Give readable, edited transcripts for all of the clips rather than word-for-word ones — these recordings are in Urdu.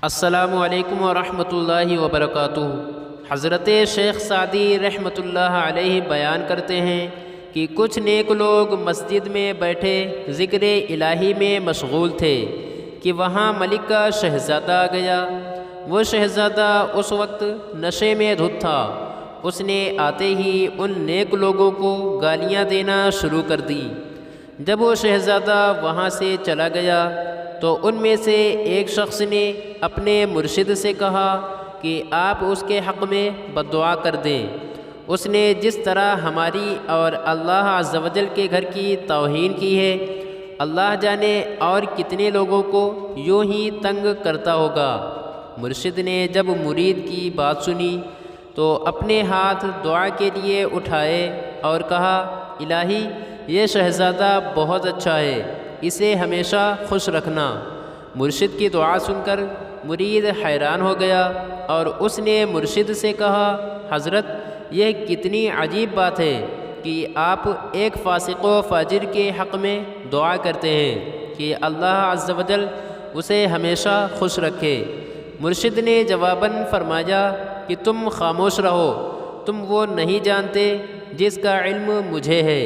السلام علیکم ورحمۃ اللہ وبرکاتہ۔ حضرت شیخ سعدی رحمۃ اللہ علیہ بیان کرتے ہیں کہ کچھ نیک لوگ مسجد میں بیٹھے ذکر الہی میں مشغول تھے کہ وہاں ملک کا شہزادہ آ گیا۔ وہ شہزادہ اس وقت نشے میں دھت تھا۔ اس نے آتے ہی ان نیک لوگوں کو گالیاں دینا شروع کر دی۔ جب وہ شہزادہ وہاں سے چلا گیا تو ان میں سے ایک شخص نے اپنے مرشد سے کہا کہ آپ اس کے حق میں بد دعا کر دیں۔ اس نے جس طرح ہماری اور اللہ عز و جل کے گھر کی توہین کی ہے، اللہ جانے اور کتنے لوگوں کو یوں ہی تنگ کرتا ہوگا۔ مرشد نے جب مرید کی بات سنی تو اپنے ہاتھ دعا کے لیے اٹھائے اور کہا، الہی یہ شہزادہ بہت اچھا ہے، اسے ہمیشہ خوش رکھنا۔ مرشد کی دعا سن کر مرید حیران ہو گیا اور اس نے مرشد سے کہا، حضرت یہ کتنی عجیب بات ہے کہ آپ ایک فاسق و فاجر کے حق میں دعا کرتے ہیں کہ اللہ عز و جل اسے ہمیشہ خوش رکھے۔ مرشد نے جواباً فرمایا کہ تم خاموش رہو، تم وہ نہیں جانتے جس کا علم مجھے ہے۔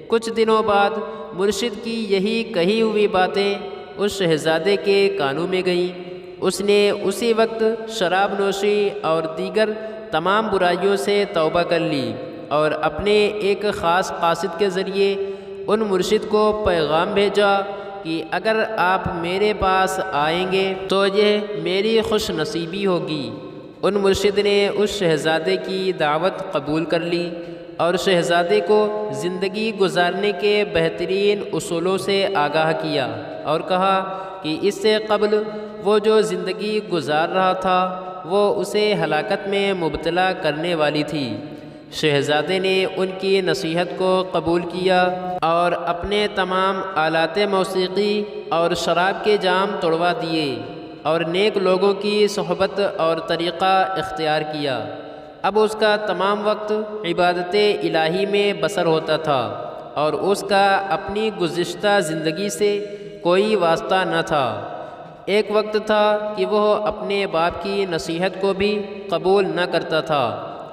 کچھ دنوں بعد مرشد کی یہی کہی ہوئی باتیں اس شہزادے کے کانوں میں گئیں۔ اس نے اسی وقت شراب نوشی اور دیگر تمام برائیوں سے توبہ کر لی اور اپنے ایک خاص قاصد کے ذریعے ان مرشد کو پیغام بھیجا کہ اگر آپ میرے پاس آئیں گے تو یہ میری خوش نصیبی ہوگی۔ ان مرشد نے اس شہزادے کی دعوت قبول کر لی اور شہزادے کو زندگی گزارنے کے بہترین اصولوں سے آگاہ کیا اور کہا کہ اس سے قبل وہ جو زندگی گزار رہا تھا وہ اسے ہلاکت میں مبتلا کرنے والی تھی۔ شہزادے نے ان کی نصیحت کو قبول کیا اور اپنے تمام آلات موسیقی اور شراب کے جام توڑوا دیے اور نیک لوگوں کی صحبت اور طریقہ اختیار کیا۔ اب اس کا تمام وقت عبادت الہی میں بسر ہوتا تھا اور اس کا اپنی گزشتہ زندگی سے کوئی واسطہ نہ تھا۔ ایک وقت تھا کہ وہ اپنے باپ کی نصیحت کو بھی قبول نہ کرتا تھا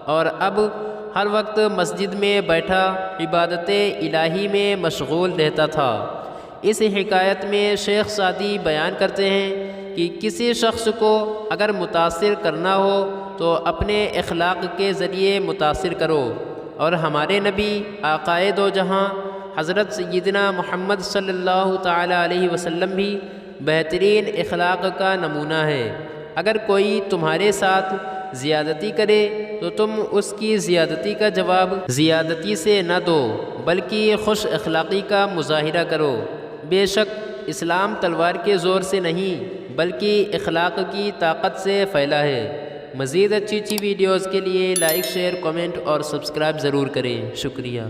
اور اب ہر وقت مسجد میں بیٹھا عبادت الہی میں مشغول رہتا تھا۔ اس حکایت میں شیخ سعدی بیان کرتے ہیں کہ کسی شخص کو اگر متاثر کرنا ہو تو اپنے اخلاق کے ذریعے متاثر کرو، اور ہمارے نبی آقائے دو جہاں حضرت سیدنا محمد صلی اللہ تعالیٰ علیہ وسلم بھی بہترین اخلاق کا نمونہ ہے۔ اگر کوئی تمہارے ساتھ زیادتی کرے تو تم اس کی زیادتی کا جواب زیادتی سے نہ دو بلکہ خوش اخلاقی کا مظاہرہ کرو۔ بے شک اسلام تلوار کے زور سے نہیں بلکہ اخلاق کی طاقت سے پھیلا ہے۔ مزید اچھی ویڈیوز کے لیے لائک، شیئر، کمنٹ اور سبسکرائب ضرور کریں۔ شکریہ۔